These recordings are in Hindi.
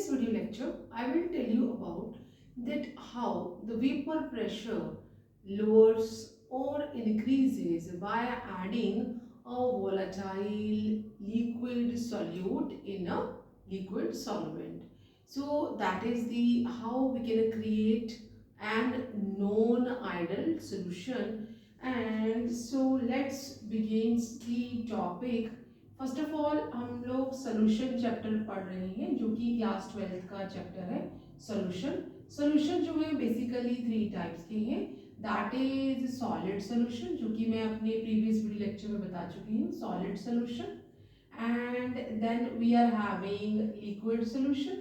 this video lecture, I will tell you about that how the vapor pressure lowers or increases by adding a volatile liquid solute in a liquid solvent. So that is the how we can create an non-ideal solution. And so let's begin the topic. First of all हम लोग सोल्यूशन चैप्टर पढ़ रहे हैं जो कि क्लास 12th का चैप्टर है सोल्यूशन। सोल्यूशन जो है बेसिकली 3 टाइप्स के हैं, दैट इज सॉलिड सोल्यूशन जो कि मैं अपने प्रीवियस वीडियो लेक्चर में बता चुकी हूँ, solid solution. And then we are having liquid solution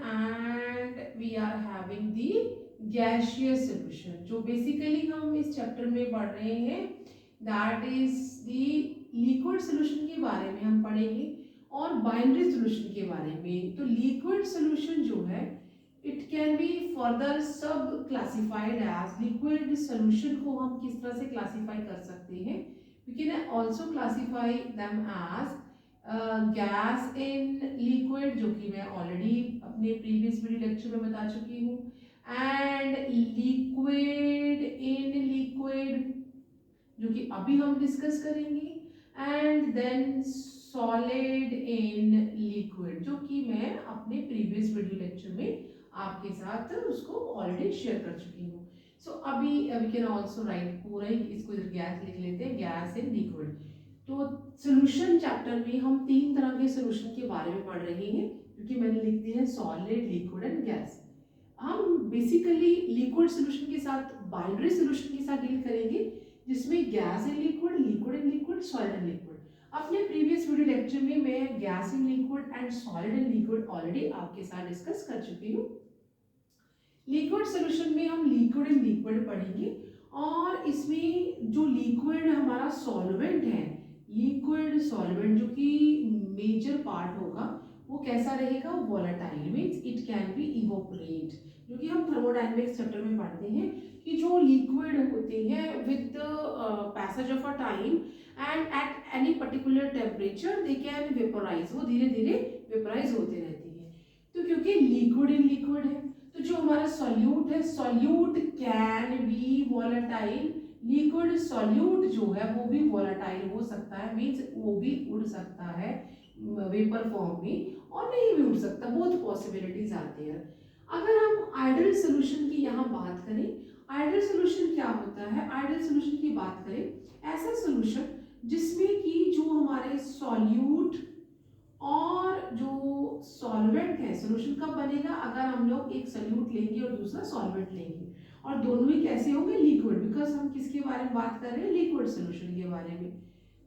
and we are having the gaseous solution. जो बेसिकली हम इस चैप्टर में पढ़ रहे हैं that is the liquid solution के बारे में हम पढ़ेंगे और बाइनरी सोल्यूशन के बारे में। तो लिक्विड सोल्यूशन जो है it can be further sub classified as liquid solution को हम किस तरह से क्लासिफाई कर सकते हैं, we can also classify them as gas in liquid जो कि मैं ऑलरेडी अपने प्रीवियस वीडियो लेक्चर में बता चुकी हूँ, एंड लिक्विड इन लिक्विड जो कि अभी हम डिस्कस करेंगे, and then solid in liquid जो कि मैं अपने प्रीवियस वीडियो लेक्चर में आपके साथ उसको ऑलरेडी शेयर कर चुकी हूँ। सो अभी वी कैन आल्सो राइट पूरा ही इसको गैस लिख लेते हैं, गैस इन लिक्विड। तो सॉल्यूशन चैप्टर में हम 3 तरह के सॉल्यूशन के बारे में पढ़ रहे हैं क्योंकि मैंने लिख दिया है सॉलिड, लिक्विड एंड गैस। हम बेसिकली लिक्विड सॉल्यूशन के साथ बाइनरी सॉल्यूशन के साथ डील करेंगे जिसमें gas in liquid, liquid in liquid, solid in liquid. अपने प्रीवियस वीडियो लेक्चर में मैं gas in liquid and solid in liquid already आपके साथ डिस्कस कर चुकी हूँ। लिक्विड सॉल्यूशन में हम लिक्विड इन लिक्विड पढ़ेंगे और इसमें जो लिक्विड हमारा सॉल्वेंट है, लिक्विड सॉल्वेंट जो कि मेजर पार्ट होगा वो कैसा रहेगा, volatile, means it can B evaporate, जो कि हम थर्मोडायनेमिक्स चैप्टर में पढ़ते हैं कि जो लिक्विड होते हैं with passage of a time and at any particular temperature they can vaporise, वो धीरे धीरे वेपोराइज होते रहती है। तो क्योंकि लिक्विड इन लिक्विड है तो जो हमारा सॉल्यूट है, solute can be volatile, liquid solute जो है वो भी वोलेटाइल हो सकता है, मींस वो भी उड़ सकता है वेपर फॉर्म में और नहीं भी उड़ सकता, बहुत पॉसिबिलिटीज आती हैं। अगर हम आइडियल सोल्यूशन की यहाँ बात करें, आइडियल सोल्यूशन क्या होता है, आइडियल सोल्यूशन की बात करें ऐसा सोल्यूशन जिसमें कि जो हमारे सॉल्यूट और जो सॉल्वेंट है, सोल्यूशन कब बनेगा अगर हम लोग एक सॉल्यूट लेंगे और दूसरा सॉल्वेंट लेंगे और दोनों ही कैसे होंगे, लिक्विड, बिकॉज हम किसके बारे में बात कर रहे हैं, लिक्विड सोल्यूशन के बारे में।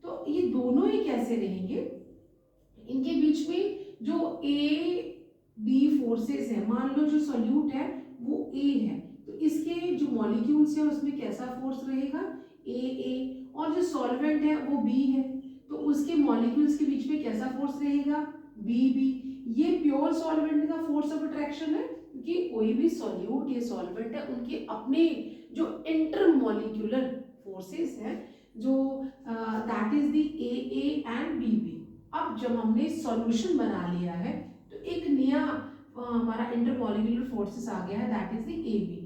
तो ये दोनों ही कैसे रहेंगे, इनके बीच में जो ए बी फोर्सेस है, मान लो जो सॉल्यूट है वो ए है तो इसके जो मॉलिक्यूल्स है उसमें कैसा फोर्स रहेगा, ए, और जो सॉल्वेंट है वो बी है तो उसके मॉलिक्यूल्स के बीच में कैसा फोर्स रहेगा, बी। ये प्योर सॉल्वेंट का फोर्स ऑफ अट्रैक्शन है क्योंकि कोई भी सॉल्यूट या सॉल्वेंट है उनके अपने जो इंटरमॉलिक्यूलर फोर्सेस है जो that is the A and B. अब जब हमने सॉल्यूशन बना लिया है तो एक नया हमारा इंटरमॉलिक्यूलर फोर्सेस आ गया है that is the A B.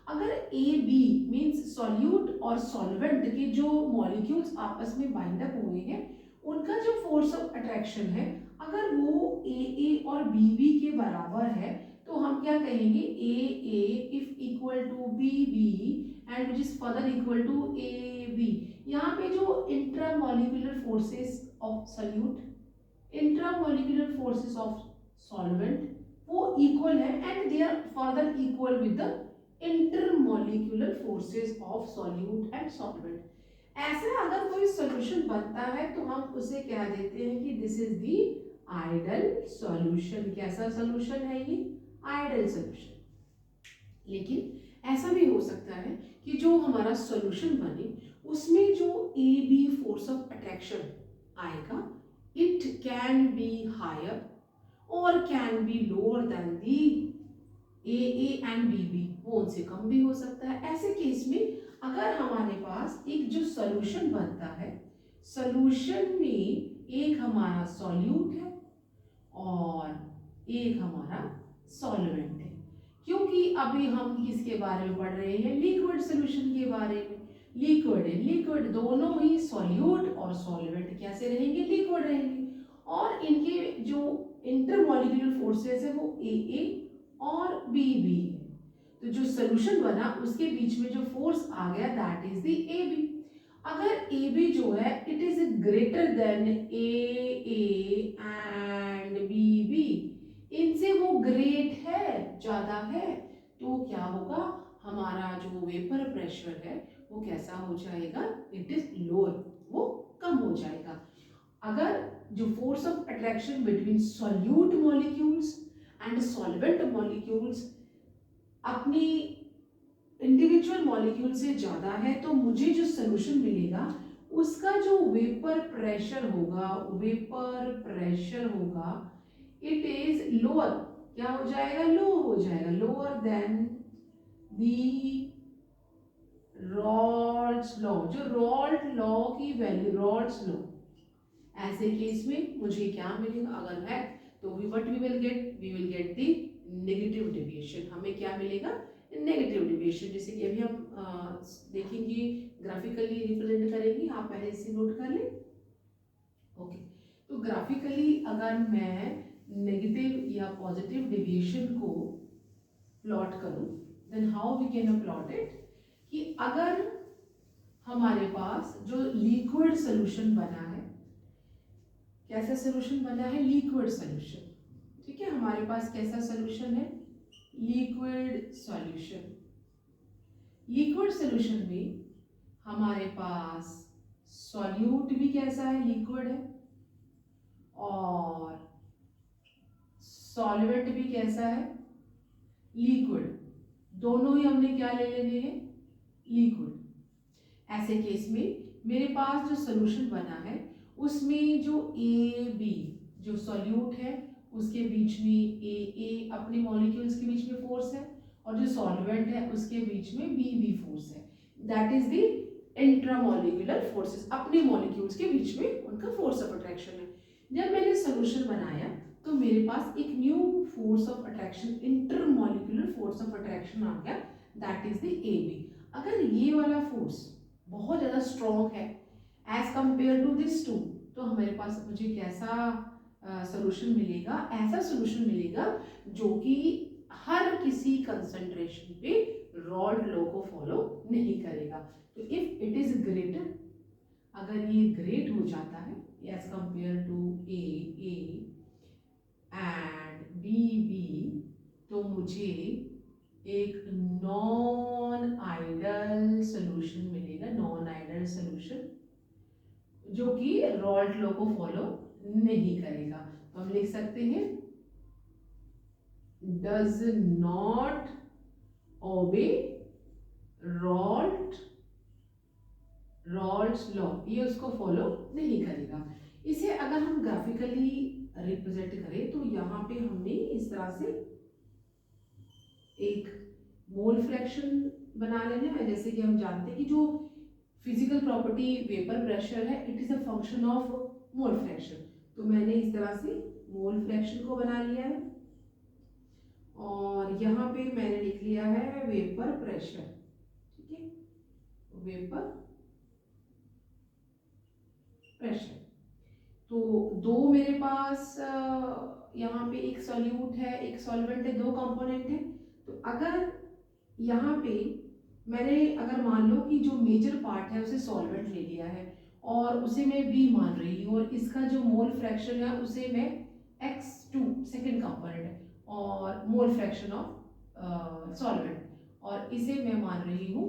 अगर ए बी मीन्स सॉल्यूट और सॉल्वेंट के जो मॉलिक्यूल्स आपस में बाइंड अप हुए हैं उनका जो फोर्स ऑफ अट्रैक्शन है अगर वो ए और बी के बराबर है तो हम क्या कहेंगे, A if equal to B and which is further equal to A B. यहाँ पे जो intramolecular forces of solute, intramolecular forces of solvent वो इक्वल है and they are further equal with the intermolecular forces of solute and solvent. ऐसा अगर कोई सॉल्यूशन बनता है तो हम उसे कह देते हैं कि this is the ideal solution. कैसा सॉल्यूशन है ये, आइडियल सॉल्यूशन। लेकिन ऐसा भी हो सकता है कि जो हमारा सॉल्यूशन बने उसमें जो A B force of attraction आएगा it can be higher or can be lower than the AA and BB, वो उनसे कम भी हो सकता है। ऐसे केस में अगर हमारे पास एक जो सॉल्यूशन बनता है, सॉल्यूशन में एक हमारा सॉल्यूट है और एक हमारा सॉल्वेंट है। क्योंकि अभी हम किसके बारे में पढ़ रहे हैं, लिक्विड सोल्यूशन के बारे में। लिक्विड है, लिक्विड दोनों ही सॉल्यूट और सॉल्वेंट कैसे रहेंगे, लिक्विड रहेंगे। और इनके जो इंटरमॉलिक्यूलर फोर्सेस है वो ए और बी है। तो जो सोल्यूशन बना उसके बीच में जो फोर्स आ गया that is the A B. अगर ए बी जो है it is greater than A and B, इनसे वो ग्रेट है, ज्यादा है, तो क्या होगा, हमारा जो वेपर प्रेशर है वो कैसा हो जाएगा, इट इज लोअर, वो कम हो जाएगा। अगर जो force of attraction between solute molecules and solvent molecules अपनी इंडिविजुअल मॉलिक्यूल से ज्यादा है, तो मुझे जो सोल्यूशन मिलेगा उसका जो वेपर प्रेशर होगा इट इज लोअर, क्या हो जाएगा, लो हो जाएगा, lower than the Raoult's law, जो रॉल्ट लॉ की वैल्यू, रॉल्स लॉ। ऐसे केस में मुझे क्या मिलेगा, अगर है तो what we will get the negative deviation. हमें क्या मिलेगा, नेगेटिव डेविएशन। जैसे कि अभी हम देखेंगे, ग्राफिकली रिप्रेजेंट करेंगे, आप पहले इसे नोट कर लें। ओके, तो ग्राफिकली अगर मैं नेगेटिव या पॉजिटिव डेविएशन को प्लॉट करूं, then how we can plot it, कि अगर हमारे पास जो लिक्विड सोल्यूशन बना है, कैसा सोल्यूशन बना है, लिक्विड सोल्यूशन, ठीक है, हमारे पास कैसा सोल्यूशन है, लिक्विड सॉल्यूशन। लिक्विड सॉल्यूशन में हमारे पास सॉल्यूट भी कैसा है, लिक्विड है, और सॉल्वेंट भी कैसा है, लिक्विड। दोनों ही हमने क्या ले लेने हैं, लिक्विड। ऐसे केस में मेरे पास जो सॉल्यूशन बना है उसमें जो ए बी, जो सॉल्यूट है उसके बीच में ए अपने मॉलिक्यूल्स के बीच में फोर्स है, और जो सॉल्वेंट है उसके बीच में बी फोर्स है, that is the intramolecular forces, अपने मॉलिक्यूल्स के बीच में उनका फोर्स ऑफ अट्रैक्शन है। जब मैंने सॉल्यूशन बनाया तो मेरे पास एक new force of attraction, intermolecular force of attraction आ गया, that is the A B. अगर ये वाला फोर्स बहुत ज़्यादा स्ट्रॉन्ग है as compare to this two, तो हमारे पास मुझे कैसा सोल्यूशन मिलेगा, ऐसा सोल्यूशन मिलेगा जो कि हर किसी कंसंट्रेशन पे रॉल्ट लॉ को फॉलो नहीं करेगा। तो इफ इट इज ग्रेटर, अगर ये ग्रेट हो जाता है as compare to A and B, तो मुझे एक नॉन आइडल सोल्यूशन मिलेगा, नॉन आइडल सोल्यूशन जो कि रॉल्ट लॉ को फॉलो नहीं करेगा। तो हम लिख सकते हैं डज नॉट ओबे रॉल्ट्स लॉ, ये उसको फॉलो नहीं करेगा। इसे अगर हम ग्राफिकली रिप्रेजेंट करें तो यहाँ पे हमने इस तरह से एक मोल फ्रैक्शन बना लेना है। जैसे कि हम जानते हैं कि जो फिजिकल प्रॉपर्टी वेपर प्रेशर है it is a function of mole fraction, तो मैंने इस तरह से मोल फ्रैक्शन को बना लिया है, और यहाँ पे मैंने लिख लिया है वेपर प्रेशर, ठीक है, वेपर प्रेशर। तो दो मेरे पास यहाँ पे एक सॉल्यूट है एक सॉल्वेंट है, दो कंपोनेंट है। तो अगर यहाँ पे मैंने अगर मान लो कि जो मेजर पार्ट है उसे सॉल्वेंट ले लिया है और उसे मैं बी मान रही हूँ, और इसका जो मोल फ्रैक्शन है उसे मैं x2 सेकेंड कंपोनेंट है और मोल फ्रैक्शन ऑफ सॉल्वेंट, और इसे मैं मान रही हूँ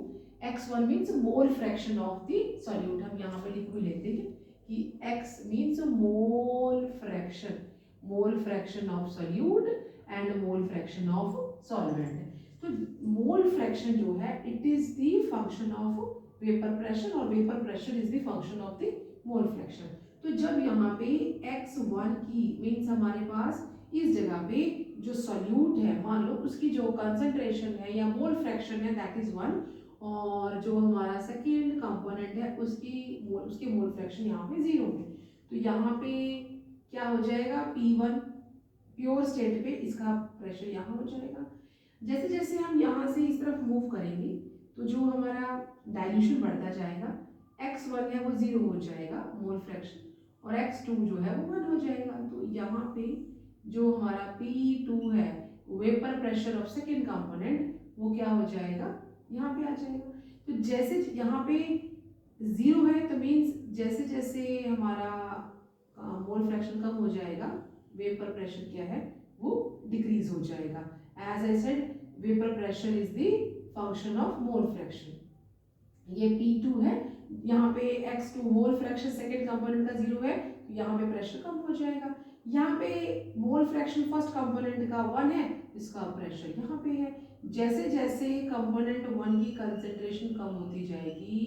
x1 means mole fraction of the solute. हम यहाँ पे लिख भी लेते हैं कि x means mole fraction of solute and mole fraction of solvent. तो मोल फ्रैक्शन जो है it is the function of vapour pressure, और vapour pressure is the function of the mole fraction. तो जब यहाँ पे x1 की मीन्स हमारे पास इस जगह पे जो सॉल्यूट है मान लो उसकी जो कंसंट्रेशन है या मोल फ्रैक्शन है दैट इज 1, और जो हमारा सेकेंड कंपोनेंट है उसके मोल फ्रैक्शन यहाँ पे 0 है। तो यहाँ पे क्या हो जाएगा P1 प्योर स्टेट पे इसका प्रेशर यहाँ हो जाएगा। जैसे जैसे हम यहाँ से इस तरफ मूव करेंगे तो जो हमारा डाइल्यूशन बढ़ता जाएगा, x1 है वो 0 हो जाएगा मोल फ्रैक्शन, और x2 जो है वो 1 हो जाएगा। तो यहाँ पे जो हमारा P2 है vapour pressure of second component, वो क्या हो जाएगा, यहाँ पे आ जाएगा। तो जैसे यहाँ पे 0 है तो मीन्स जैसे जैसे हमारा मोल फ्रैक्शन कम हो जाएगा, वेपर प्रेशर क्या है वो डिक्रीज हो जाएगा। As I said, vapour pressure is the function of mole fraction. ये P2 है, यहाँ पे x2 mole fraction second component का 0 है, तो यहाँ पे प्रेशर कम हो जाएगा। यहाँ पे मोल फ्रैक्शन फर्स्ट कंपोनेंट का 1 है, इसका प्रेशर यहाँ पे है। जैसे जैसे कंपोनेंट 1 की कंसेंट्रेशन कम होती जाएगी,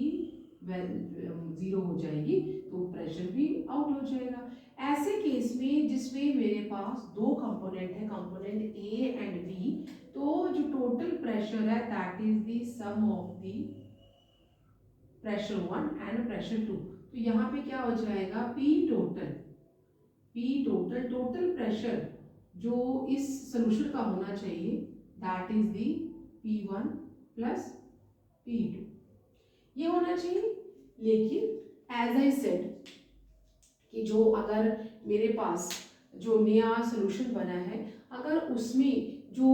0 हो जाएगी, तो प्रेशर भी आउट हो जाएगा। ऐसे केस में जिसमें मेरे पास दो कंपोनेंट है, कंपोनेंट ए एंड बी, तो जो टोटल प्रेशर है that is the sum of the pressure 1 and pressure 2। तो यहाँ पे क्या हो जाएगा, P टोटल प्रेशर जो इस सोल्यूशन का होना चाहिए that is the P1 plus P2, ये होना चाहिए। लेकिन एज आई सेड कि जो अगर मेरे पास जो नया सोल्यूशन बना है, अगर उसमें जो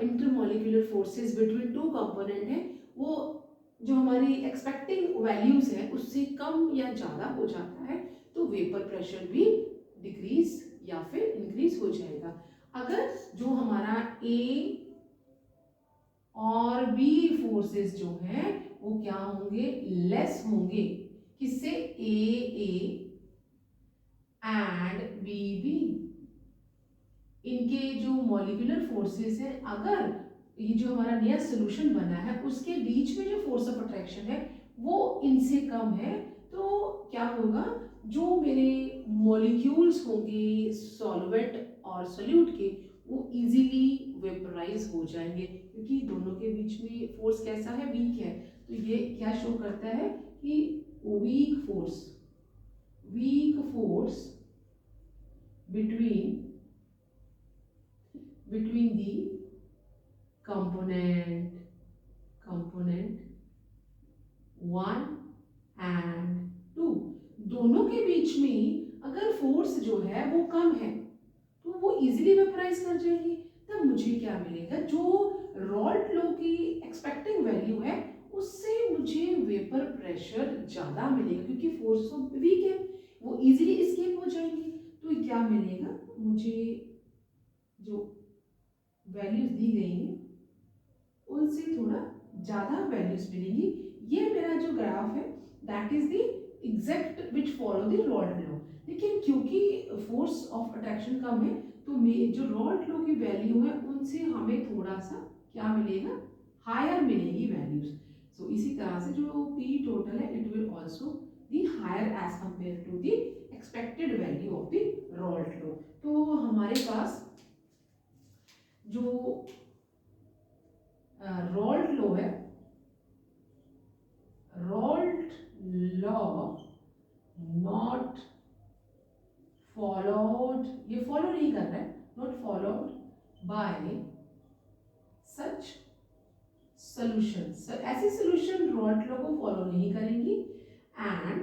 intermolecular forces between two component है वो जो हमारी एक्सपेक्टिंग वैल्यूज है उससे कम या ज़्यादा हो जाता है, तो वेपर प्रेशर भी डिक्रीज या फिर इंक्रीज हो जाएगा। अगर जो हमारा ए और बी फोर्सेस जो हैं वो क्या होंगे, लेस होंगे, किससे, ए एंड बी, इनके जो मॉलिक्यूलर फोर्सेस हैं, अगर ये जो हमारा नया सोल्यूशन बना है उसके बीच में जो फोर्स ऑफ अट्रैक्शन है वो इनसे कम है, तो क्या होगा, जो मेरे मॉलिक्यूल्स होंगे सॉल्वेंट और सोल्यूट के, वो इजीली वेपराइज हो जाएंगे, क्योंकि दोनों के बीच में फोर्स कैसा है, वीक है। तो ये क्या शो करता है कि weak force between the component 1 and 2, दोनों के बीच में अगर फोर्स जो है वो कम है तो वो इजीली वेपराइज कर जाएगी। तब मुझे क्या मिलेगा, जो रॉल्ट लॉ की एक्सपेक्टिंग वैल्यू है उससे मुझे वेपर प्रेशर ज़्यादा मिलेगा, क्योंकि फोर्स तो वीक है, वो इजीली एस्केप हो जाएंगी। तो क्या मिलेगा मुझे, जो वैल्यूज दी गई हैं उनसे थोड़ा ज़्यादा वैल्यूज मिलेंगी। ये मेरा जो ग्राफ है that is the exact which follow the Raoult law. लेकिन क्योंकि फोर्स ऑफ अट्रैक्शन कम है तो जो रॉल्ट लॉ की वैल्यू है उनसे हमें थोड़ा सा क्या मिलेगा, हायर मिलेगी वैल्यूज। सो इसी तरह से जो P टोटल है it will also the higher as compare to the expected value of the Raoult law. तो हमारे पास जो रॉल्ट लॉ है, रॉल्ट लॉ नॉट फॉलोड, ये फॉलो नहीं कर रहा है, not followed by such solution, ऐसे सोल्यूशन रॉल्ट लॉ को फॉलो नहीं करेंगी। And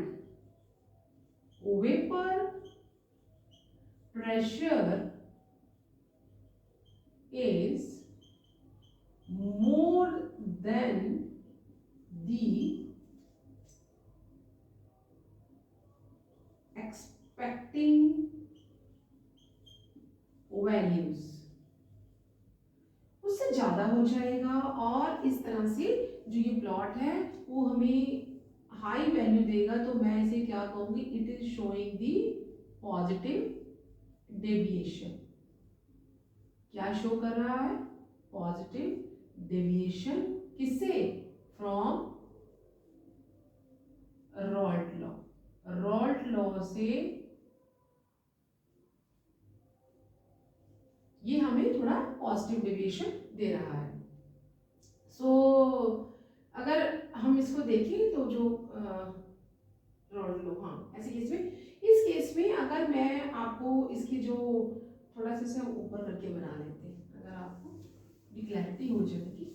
vapour pressure is more than the expecting values, उससे ज्यादा हो जाएगा। और इस तरह से जो ये प्लॉट है वो हमें हाई वैल्यू देगा, तो मैं इसे क्या कहूंगी, it is showing the positive deviation. क्या शो कर रहा है, पॉजिटिव डेविएशन, किससे, फ्रॉम रॉल्ट लॉ से ये हमें थोड़ा पॉजिटिव डेविएशन दे रहा है। सो अगर हम इसको देखें तो जो रॉल्ट लॉ, हाँ ऐसे केस में, इस केस में अगर मैं आपको इसकी जो थोड़ा सा इसे ऊपर करके बना लेते हैं, अगर आपको भी क्लैरिटी हो जाएगी।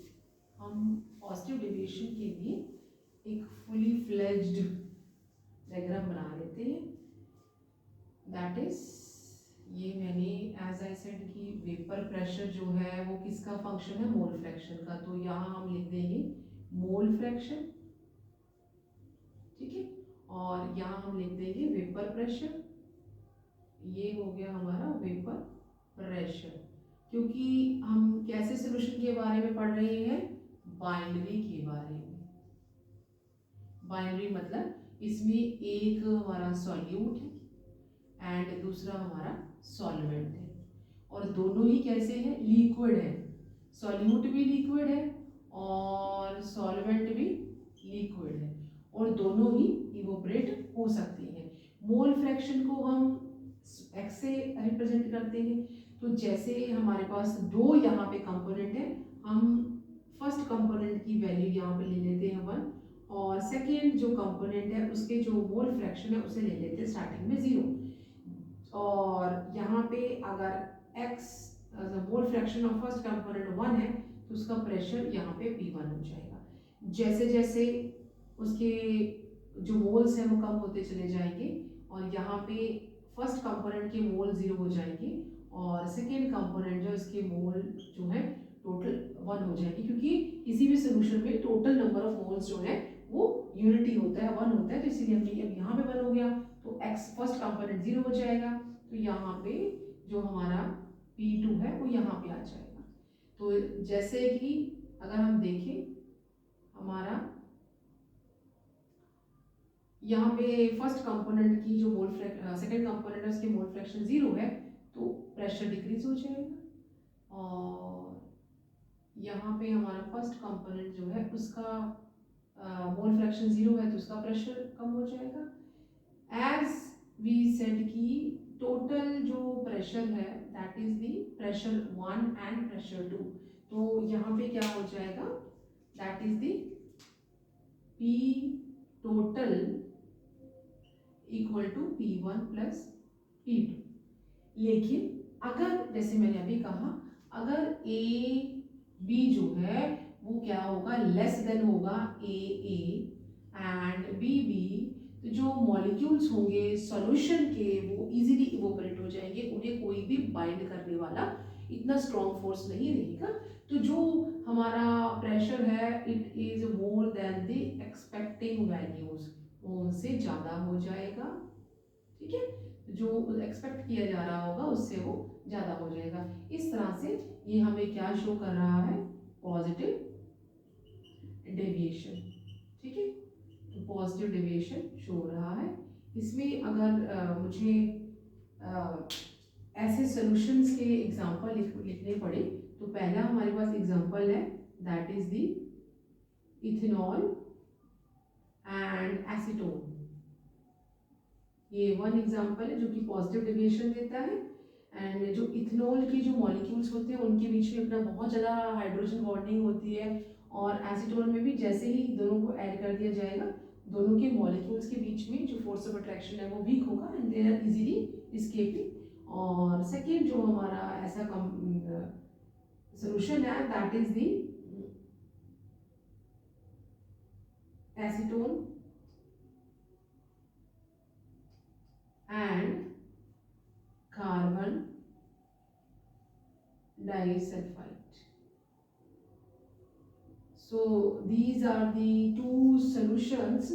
हम पॉजिटिव डेविएशन के लिए एक फुली फ्लेज्ड डायग्राम बना लेते हैं। दैट इज, ये मैंने एज आई सेड कि वेपर प्रेशर जो है वो किसका फंक्शन है, मोल फ्रैक्शन का, तो यहाँ हम लिख देंगे मोल फ्रैक्शन, ठीक है। और यहाँ हम लिख देंगे वेपर प्रेशर, ये हो गया हमारा वेपर प्रेशर। क्योंकि हम कैसे सोल्यूशन के बारे में पढ़ रहे हैं, बाइनरी के बारे में। बाइनरी मतलब इसमें एक हमारा सॉल्यूट है एंड दूसरा हमारा सॉल्वेंट है, और दोनों ही कैसे हैं, लिक्विड है। सॉल्यूट भी लिक्विड है और सॉल्वेंट भी लिक्विड है, और दोनों ही इवोपरेट हो सकती हैं। मोल फ्रैक्शन को हम एक्स से रिप्रेजेंट करते हैं। तो जैसे हमारे पास दो यहाँ पे कंपोनेंट है, हम फर्स्ट कंपोनेंट की वैल्यू यहाँ पे ले लेते हैं 1, और सेकेंड जो कंपोनेंट है उसके जो मोल फ्रैक्शन है उसे ले लेते हैं स्टार्टिंग में 0। और यहाँ पे अगर x mole fraction of first component 1 है तो उसका प्रेशर यहाँ पे P1 हो जाएगा। जैसे जैसे उसके जो मोल्स हैं वो कम होते चले जाएंगे, और यहाँ पे फर्स्ट कंपोनेंट के मोल 0 हो जाएंगे, और सेकेंड कंपोनेंट जो इसके मोल जो है टोटल 1 हो जाएगी, क्योंकि किसी भी सोल्यूशन में टोटल नंबर ऑफ मोल्स जो है वो यूनिटी होता है, 1 होता है। तो इसीलिए हमने अब यहाँ पे 1 हो गया तो x फर्स्ट कंपोनेंट 0 हो जाएगा, तो यहाँ पे जो हमारा P2 है वो यहाँ पे आ जाएगा। तो जैसे कि अगर हम देखें, हमारा यहाँ पे फर्स्ट कंपोनेंट की जो मोल सेकेंड कंपोनेंट है उसके मोल फ्रैक्शन 0 है, तो प्रेशर डिक्रीज हो जाएगा। और यहाँ पे हमारा फर्स्ट कंपोनेंट जो है उसका मोल फ्रैक्शन 0 है तो उसका प्रेशर कम हो जाएगा। एज वी सेड कि टोटल जो प्रेशर है that is the pressure 1 and pressure 2, तो यहाँ पे क्या हो जाएगा, that is the P total equal to P1 plus P2। लेकिन अगर जैसे मैंने अभी कहा, अगर A B जो है वो क्या होगा, लेस देन होगा A एंड B, तो जो मॉलिक्यूल्स होंगे सॉल्यूशन के वो इजीली इवोपरेट हो जाएंगे, उन्हें कोई भी बाइंड करने वाला इतना स्ट्रॉन्ग फोर्स नहीं रहेगा। तो जो हमारा प्रेशर है it is more than the expecting values, वो उनसे ज़्यादा हो जाएगा, ठीक है। जो एक्सपेक्ट किया जा रहा होगा उससे वो ज़्यादा हो जाएगा। इस तरह से ये हमें क्या शो कर रहा है, पॉजिटिव डेविएशन, ठीक है। तो पॉजिटिव डेविएशन शो हो रहा है। इसमें अगर मुझे ऐसे सॉल्यूशंस के एग्जांपल लिखने पड़े तो पहला हमारे पास एग्जांपल है that is the ethanol and acetone. ये वन एग्जांपल है जो कि पॉजिटिव डेविएशन देता है। एंड जो इथेनॉल के जो मॉलिक्यूल्स होते हैं उनके बीच में अपना बहुत ज़्यादा हाइड्रोजन बॉन्डिंग होती है, और एसीटोन में भी जैसे ही दोनों को ऐड कर दिया जाएगा दोनों के मॉलिक्यूल्स के बीच में जो फोर्स ऑफ अट्रैक्शन है वो वीक होगा and they are easily escaping. और सेकेंड जो हमारा ऐसा सोल्यूशन है that is the acetone and carbon disulfide. So these are the two solutions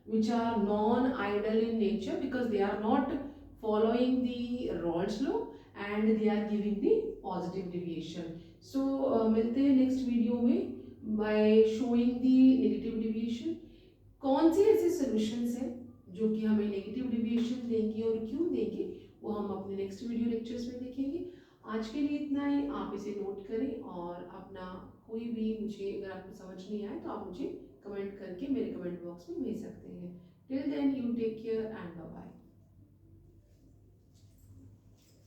which are non-ideal in nature because they are not following the Raoult's law and they are giving the positive deviation. So मिलते हैं next video में by showing the negative deviation। कौन से ऐसे solutions हैं जो कि हमें negative deviation देंगे और क्यों देंगे वो हम अपने next video lectures में देखेंगे। आज के लिए इतना ही, आप इसे नोट करें और अपना कोई भी मुझे अगर आपको समझ नहीं आए तो आप मुझे कमेंट करके मेरे कमेंट बॉक्स में भेज सकते हैं। Till then you take care and bye bye.